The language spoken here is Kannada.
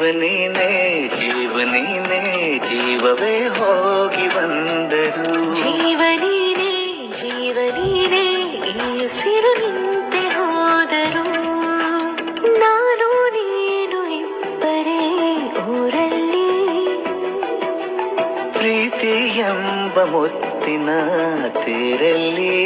ಜೀವನೇನೆ ಜೀವನೇನೆ ಜೀವವೇ ಹೋಗಿ ಬಂದರು. ಜೀವನೀನೇ ಜೀವನೀನೇ ಈ ಉಸಿರು ನಿಂತೆ ಹೋದರು. ನಾನು ನೀನು ಇಬ್ಬರೇ ಊರಲ್ಲಿ. ಪ್ರೀತಿ ಎಂಬ ಮುತ್ತಿನ ತೇರಲ್ಲಿ